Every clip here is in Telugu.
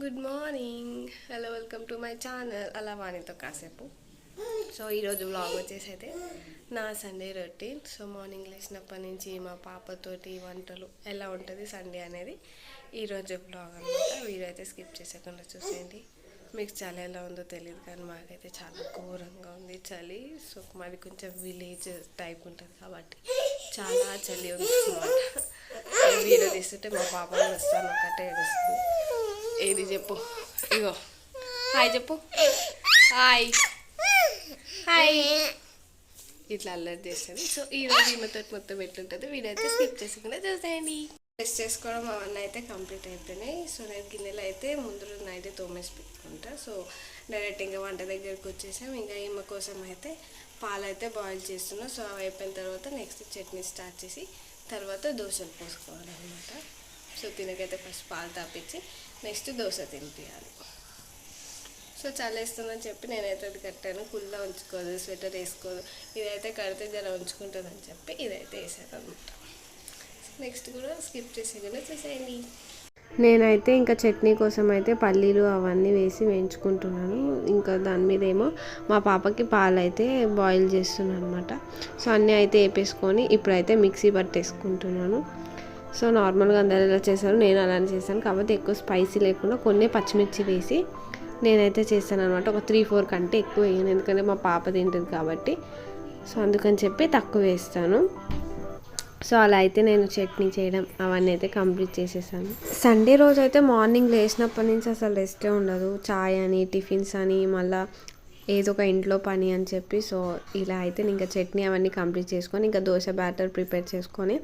Good morning. Hello, welcome to my channel అలా వాణితో కాసేపు. సో ఈరోజు వ్లాగ్ వచ్చేసి అయితే నా సండే రొటీన్. సో మార్నింగ్ లేచినప్పటి నుంచి మా పాపతోటి వంటలు ఎలా ఉంటుంది సండే అనేది ఈరోజు వ్లాగ్ అనమాట. వీడియో అయితే స్కిప్ చేసేకుండా చూసేయండి. మీకు చలి ఎలా ఉందో తెలియదు కానీ మాకైతే చాలా ఘోరంగా ఉంది చలి. సో మాది కొంచెం విలేజ్ టైప్ ఉంటుంది కాబట్టి చాలా చలి ఉంది అనమాట. వీడియో తీస్తుంటే మా పాప వస్తాను ఒకటే వస్తుంది. ఏది చెప్పు, ఇగో హాయ్ చెప్పు, హాయ్ హాయ్ ఇట్లా అల్లరి చేస్తుంది. సో ఈరోజు ఈమెతో మొత్తం ఎట్లుంటుంది వీడియో అయితే స్కిప్ చేసుకుంటే చూసేయండి. టెస్ట్ చేసుకోవడం అవన్నీ అయితే కంప్లీట్ అయిపోయినాయి. సో నేను గిన్నెలు అయితే ముందు రోజు అయితే తోమేసి పెట్టుకుంటా. సో డైరెక్ట్ ఇంకా వంట దగ్గరికి వచ్చేసాం. ఇంకా ఈమె కోసం అయితే పాలు అయితే బాయిల్ చేస్తున్నాం. సో అవి అయిపోయిన తర్వాత నెక్స్ట్ చట్నీ స్టార్ట్ చేసి తర్వాత దోశలు పోసుకోవాలన్నమాట. సో తినకైతే ఫస్ట్ పాలు తాపించి నెక్స్ట్ దోశ తినిపించాలి. సో చల్లేస్తుందని చెప్పి నేనైతే అది కట్టాను. కుల్లా ఉంచుకోదు, స్వెటర్ వేసుకోదు. ఇదైతే కడితే జర ఉంచుకుంటుందని చెప్పి ఇదైతే వేసాను అనమాట. నెక్స్ట్ కూడా స్కిప్ చేసేయకుండా చూసేయండి. నేనైతే ఇంకా చట్నీ కోసం అయితే పల్లీలు అవన్నీ వేసి వేయించుకుంటున్నాను. ఇంకా దాని మీద ఏమో మా పాపకి పాలు అయితే బాయిల్ చేస్తున్నాను అనమాట. సో అన్నీ అయితే వేపేసుకొని ఇప్పుడైతే మిక్సీ పట్టేసుకుంటున్నాను. సో నార్మల్గా అందరూ ఎలా చేశారు నేను అలానే చేశాను. కాకపోతే ఎక్కువ స్పైసీ లేకుండా కొన్ని పచ్చిమిర్చి వేసి నేనైతే చేస్తాను అనమాట. ఒక 3-4 కంటే ఎక్కువ వేయను, ఎందుకంటే మా పాప తింటుంది కాబట్టి. సో అందుకని చెప్పి తక్కువ వేస్తాను. సో అలా అయితే నేను చట్నీ చేయడం అవన్నీ అయితే కంప్లీట్ చేసేసాను. సండే రోజు అయితే మార్నింగ్ లేచినప్పటి నుంచి అసలు రెస్టే ఉండదు. చాయ్ అని, టిఫిన్స్ అని, మళ్ళీ ఏదో ఒక ఇంట్లో పని అని చెప్పి. సో ఇలా అయితే ఇంకా చట్నీ అవన్నీ కంప్లీట్ చేసుకొని ఇంకా దోశ బ్యాటర్ ప్రిపేర్ చేసుకొని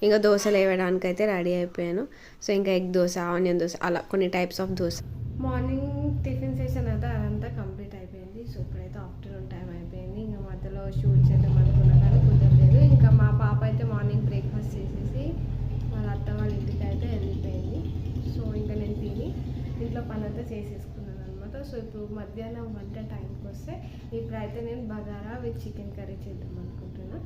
ఇంకా దోశలు వేయడానికి అయితే రెడీ అయిపోయాను. సో ఇంకా ఎగ్ దోశ, ఆనియన్ దోశ, అలా కొన్ని types of dosa. Morning tiffin session అయితే అదంతా కంప్లీట్ అయిపోయింది. సో ఇప్పుడైతే ఆఫ్టర్నూన్ టైం అయిపోయింది. ఇంకా మధ్యలో షూట్ చేద్దాం అనుకున్నా కానీ కుదరలేదు. ఇంకా మా పాప అయితే మార్నింగ్ బ్రేక్ఫాస్ట్ చేసేసి వాళ్ళ అత్త వాళ్ళ ఇంటికి అయితే వెళ్ళిపోయింది. సో ఇంకా నేను తిని ఇంట్లో పని అయితే చేసేసుకున్నాను అనమాట. సో ఇప్పుడు మధ్యాహ్నం వంట టైంకి వస్తే ఇప్పుడైతే నేను బగారా విత్ చికెన్ కర్రీ చేద్దాం అనుకుంటున్నాను.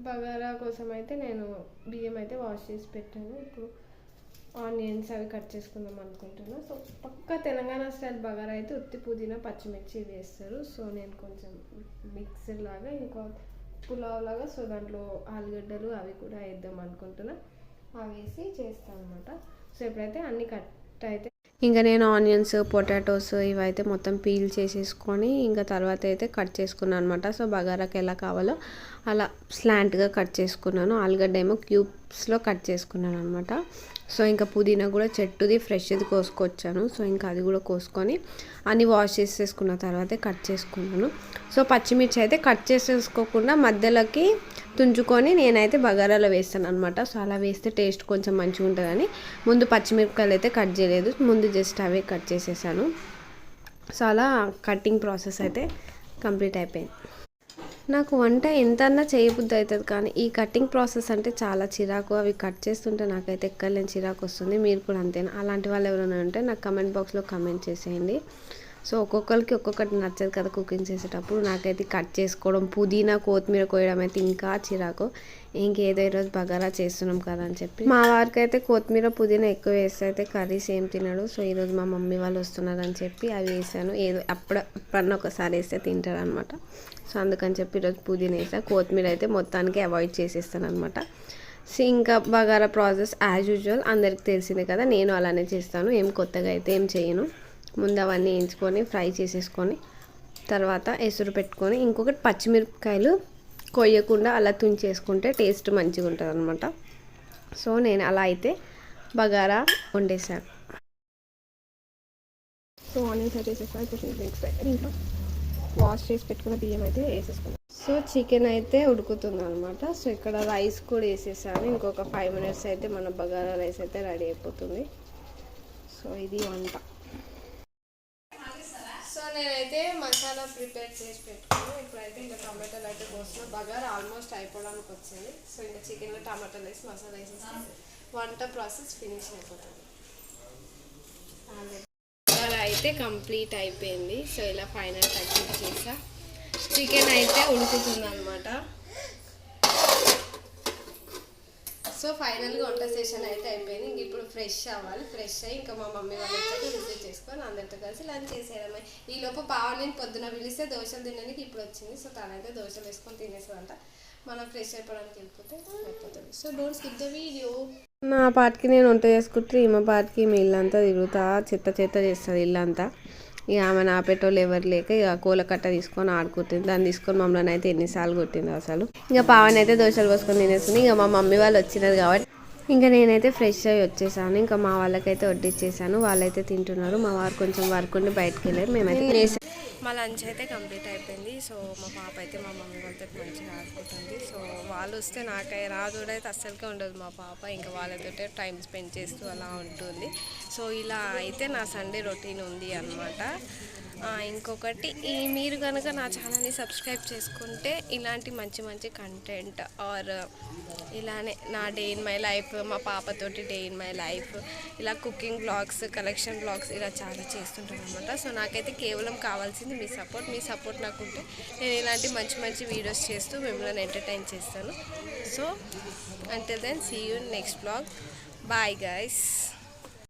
బగారా కోసం అయితే నేను బియ్యం అయితే వాష్ చేసి పెట్టాను. ఇప్పుడు ఆనియన్స్ అవి కట్ చేసుకుందాం అనుకుంటున్నాను. సో పక్కా తెలంగాణ స్టైల్ బగారా అయితే ఉత్తి పుదీనా పచ్చిమిర్చి వేస్తారు. సో నేను కొంచెం మిక్సర్ లాగా ఇంకా పులావ్ లాగా సో దాంట్లో ఆలుగడ్డలు అవి కూడా వేద్దాం అనుకుంటున్నా. అవి వేసి చేస్తాను అనమాట. సో ఇప్పుడైతే అన్ని కట్ అయితే ఇంకా నేను ఆనియన్స్, పొటాటోస్ ఇవైతే మొత్తం పీల్ చేసేసుకొని ఇంకా తర్వాత అయితే కట్ చేసుకున్నాను అనమాట. సో బగారాకి ఎలా కావాలో అలా స్లాంట్గా కట్ చేసుకున్నాను. ఆలుగడ్డ ఏమో క్యూబ్స్లో కట్ చేసుకున్నాను అనమాట. సో ఇంకా పుదీనా కూడా చెట్టుది ఫ్రెష్ది కోసుకొచ్చాను. సో ఇంకా అది కూడా కోసుకొని అన్నీ వాష్ చేసేసుకున్న తర్వాత కట్ చేసుకున్నాను. సో పచ్చిమిర్చి అయితే కట్ చేసేసుకోకుండా మధ్యలోకి తుంచుకొని నేనైతే బగారాలో వేస్తాను అనమాట. సో అలా వేస్తే టేస్ట్ కొంచెం మంచిగా ఉంటుందని ముందు పచ్చిమిరపకాయలు అయితే కట్ చేయలేదు, ముందు జస్ట్ అవే కట్ చేసేసాను. సో అలా కటింగ్ ప్రాసెస్ అయితే కంప్లీట్ అయిపోయింది. నాకు వంట ఎంతన్నా చేయబుద్ధి అవుతుంది కానీ ఈ కటింగ్ ప్రాసెస్ అంటే చాలా చిరాకు. అవి కట్ చేస్తుంటే నాకైతే ఎక్కడలేని చిరాకు వస్తుంది. మీరు కూడా అంతేనా? అలాంటి వాళ్ళు ఎవరైనా ఉంటే నాకు కమెంట్ బాక్స్లో కమెంట్ చేసేయండి. సో ఒక్కొక్కరికి ఒక్కొక్కటి నచ్చదు కదా కుకింగ్ చేసేటప్పుడు. నాకైతే కట్ చేసుకోవడం, పుదీనా కొత్తిమీర కోయడం అయితే ఇంకా చిరాకు. ఇంకేదో ఈరోజు బగారా చేస్తున్నాం కదా అని చెప్పి మా వారికి అయితే కొత్తిమీర పుదీనా ఎక్కువ వేస్తే అయితే కర్రీస్ ఏం తినడు. సో ఈరోజు మా మమ్మీ వాళ్ళు వస్తున్నారని చెప్పి అవి వేసాను. ఏదో అప్పుడన్నా ఒకసారి వేస్తే తింటారు అనమాట. సో అందుకని చెప్పి ఈరోజు పుదీనా వేసా. కొత్తిమీర అయితే మొత్తానికి అవాయిడ్ చేసేస్తాను అనమాట. సో ఇంకా బగారా ప్రాసెస్ యాజ్ యూజువల్ అందరికి తెలిసిందే కదా, నేను అలానే చేస్తాను. ఏం కొత్తగా అయితే ఏం చేయను. ముందు అవన్నీ వేయించుకొని ఫ్రై చేసేసుకొని తర్వాత ఎసురు పెట్టుకొని ఇంకొకటి పచ్చిమిరపకాయలు కొయ్యకుండా అలా తుంచేసుకుంటే టేస్ట్ మంచిగా ఉంటుంది అనమాట. సో నేను అలా అయితే బగారా వండేసాను. సో ఆనియన్స్ అయితే వేసేసాను. ఇంట్లో వాష్ చేసి పెట్టుకున్న బియ్యం అయితే వేసేసుకున్నాను. సో చికెన్ అయితే ఉడుకుతుంది అనమాట. సో ఇక్కడ రైస్ కూడా వేసేసాను. ఇంకొక 5 minutes అయితే మన బగారా రైస్ అయితే రెడీ అయిపోతుంది. సో ఇది వంట. సో నేనైతే మసాలా ప్రిపేర్ చేసి పెట్టుకున్నాను. ఇప్పుడైతే ఇంకా టమాటాలు అయితే కోసిన బగారా ఆల్మోస్ట్ అయిపోవడానికి వచ్చింది. సో ఇంకా చికెన్లో టమాటాలు వేసి మసాలా వేసేసి వంట ప్రాసెస్ ఫినిష్ అయిపోతుంది. అలా అయితే కంప్లీట్ అయిపోయింది. సో ఇలా ఫైనల్ టచ్ చేసా. చికెన్ అయితే ఉడుకుతుంది అనమాట. సో ఫైనల్గా వంట సెషన్ అయితే అయిపోయింది. ఇంక ఇప్పుడు ఫ్రెష్ అవ్వాలి. ఫ్రెష్ అయ్యి ఇంకా మా మమ్మీ వాళ్ళు వచ్చాక రిసీవ్ చేస్తాను. చేసుకొని అందరితో కలిసి లంచ్ చేసేయడమే. ఈ లోపు నేను పొద్దున పిలిస్తే దోశలు తినడానికి ఇప్పుడు వచ్చింది. సో తనైతే దోశలు వేసుకొని తినేస్తుందంట. మనం ఫ్రెష్ అయిపోవడానికి వెళ్ళిపోతే అయిపోతుంది. So don't skip the video. నా పాటికి నేను వంట చేసుకుంటే ఈమె పాటికి ఈమె ఇల్లంతా తిరుగుతా చెత్త చేస్తుంది ఇల్లంతా. ఇక ఆమె ఆపేటోళ్ళు ఎవరు లేక ఇక కూలకట్ట తీసుకొని ఆడుకుంటుంది. దాన్ని తీసుకొని మమ్మల్ని అయితే ఎన్నిసార్లు కొట్టింది అసలు. ఇక పావని అయితే దోశలు పోసుకొని తినేస్తుంది. ఇక మా మమ్మీ వాళ్ళు వచ్చినారు కాబట్టి ఇంకా నేనైతే ఫ్రెష్ అయ్యి వచ్చేసాను. ఇంకా మా వాళ్ళకైతే వడ్డిచ్చేసాను. వాళ్ళైతే తింటున్నారు. మా వారు కొంచెం వర్క్ ఉండి బయటకు వెళ్ళారు. మేమైతే తినేసాం. మా లంచ్ అయితే కంప్లీట్ అయిపోయింది. సో మా పాప అయితే మా మమ్మీ వాళ్ళతో మంచిగా ఆడుకుంటుంది. సో వాళ్ళు వస్తే నాకై రాదుడైతే అస్సలకే ఉండదు మా పాప. ఇంకా వాళ్ళతో టైం స్పెండ్ చేస్తూ అలా ఉంటుంది. సో ఇలా అయితే నా సండే రొటీన్ ఉంది అన్నమాట. ఇంకొకటి మీరు కనుక నా ఛానల్ని సబ్స్క్రైబ్ చేసుకుంటే ఇలాంటి మంచి మంచి కంటెంట్ ఆర్ ఇలానే నా డే ఇన్ మై లైఫ్, మా పాపతోటి డే ఇన్ మై లైఫ్, ఇలా కుకింగ్ బ్లాగ్స్, కలెక్షన్ బ్లాగ్స్ ఇలా చాలా చేస్తుంటాను అనమాట. సో నాకైతే కేవలం కావాల్సింది మీ సపోర్ట్ నాకుంటే నేను ఇలాంటి మంచి మంచి వీడియోస్ చేస్తూ మిమ్మల్ని ఎంటర్టైన్ చేస్తాను. So until then see you next blog. Bye guys.